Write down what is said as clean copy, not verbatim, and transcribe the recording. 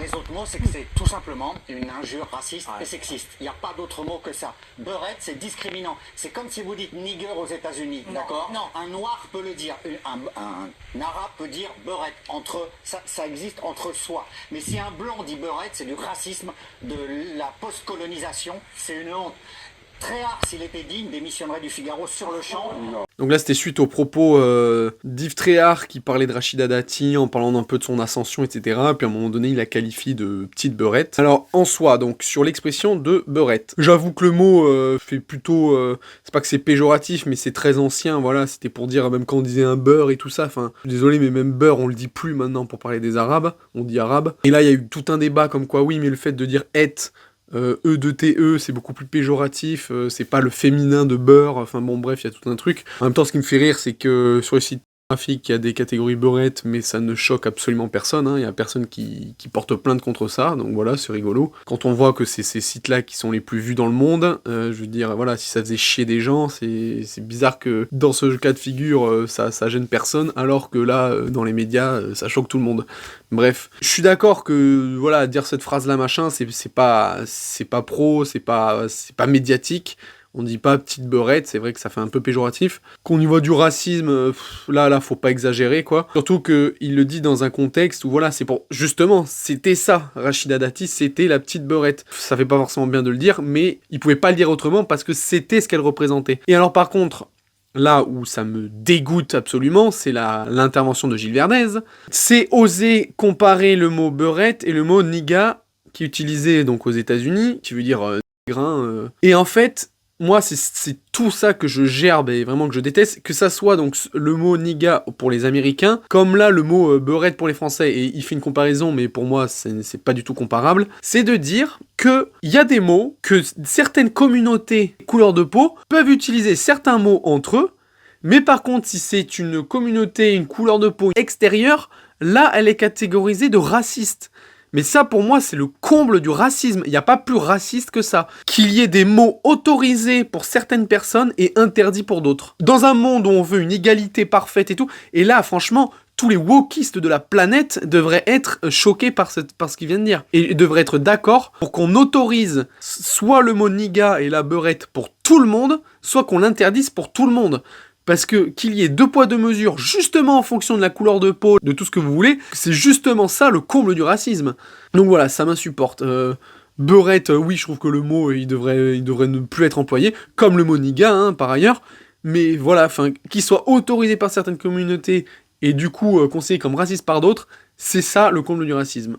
Les autres mots, c'est que c'est tout simplement une injure raciste et sexiste. Il n'y a pas d'autre mot que ça. Beurette, c'est discriminant. C'est comme si vous dites nigger aux États-Unis, d'accord? Non, un noir peut le dire, un arabe peut dire beurette. Ça existe entre soi. Mais si un blanc dit beurette, c'est du racisme, de la post-colonisation. C'est une honte. Tréhard, s'il était digne, démissionnerait du Figaro sur le champ. Donc là, c'était suite aux propos d'Yves Tréhard qui parlait de Rachida Dati en parlant un peu de son ascension, etc. Puis à un moment donné, il la qualifie de petite beurette. Alors, en soi, donc, sur l'expression de beurette. J'avoue que le mot fait plutôt... c'est pas que c'est péjoratif, mais c'est très ancien, voilà. C'était pour dire, même quand on disait un beurre et tout ça, enfin, désolé, mais même beurre, on le dit plus maintenant pour parler des Arabes. On dit arabe. Et là, il y a eu tout un débat comme quoi, oui, mais le fait de dire et... E de TE, c'est beaucoup plus péjoratif, c'est pas le féminin de beurre, enfin bon bref, il y a tout un truc. En même temps, ce qui me fait rire, c'est que sur les sites pornographiques, il y a des catégories beurrettes, mais ça ne choque absolument personne, hein. Il y a personne qui porte plainte contre ça, donc voilà, c'est rigolo. Quand on voit que c'est ces sites-là qui sont les plus vus dans le monde, je veux dire, voilà, si ça faisait chier des gens, c'est bizarre que dans ce cas de figure, ça gêne personne, alors que là, dans les médias, ça choque tout le monde. Bref, je suis d'accord que, voilà, dire cette phrase-là, machin, c'est pas pro, c'est pas médiatique. On dit pas petite beurette, c'est vrai que ça fait un peu péjoratif. Qu'au niveau du racisme, là, faut pas exagérer, quoi. Surtout qu'il le dit dans un contexte où, voilà, c'est pour... Justement, c'était ça, Rachida Dati, c'était la petite beurette. Ça fait pas forcément bien de le dire, mais il pouvait pas le dire autrement parce que c'était ce qu'elle représentait. Et alors, par contre... Là où ça me dégoûte absolument, c'est l'intervention de Gilles Verdez. C'est oser comparer le mot beurette et le mot niga, qui est utilisé donc aux États-Unis, qui veut dire négrin. Et en fait, moi, c'est tout ça que je gerbe et vraiment que je déteste, que ça soit donc le mot niga pour les Américains, comme là le mot beurette pour les Français, et il fait une comparaison, mais pour moi, c'est pas du tout comparable, c'est de dire que il y a des mots que certaines communautés couleur de peau peuvent utiliser certains mots entre eux, mais par contre, si c'est une communauté, une couleur de peau extérieure, là, elle est catégorisée de raciste. Mais ça, pour moi, c'est le comble du racisme. Il n'y a pas plus raciste que ça. Qu'il y ait des mots autorisés pour certaines personnes et interdits pour d'autres. Dans un monde où on veut une égalité parfaite et tout, et là, franchement, tous les wokistes de la planète devraient être choqués par ce qu'ils viennent de dire. Et devraient être d'accord pour qu'on autorise soit le mot niga et la beurette pour tout le monde, soit qu'on l'interdise pour tout le monde. Parce que qu'il y ait 2 poids 2 mesures, justement en fonction de la couleur de peau, de tout ce que vous voulez, c'est justement ça le comble du racisme. Donc voilà, ça m'insupporte. Beurette, oui, je trouve que le mot, il devrait ne plus être employé, comme le mot niga, hein, par ailleurs. Mais voilà, enfin, qu'il soit autorisé par certaines communautés, et du coup considéré comme raciste par d'autres, c'est ça le comble du racisme.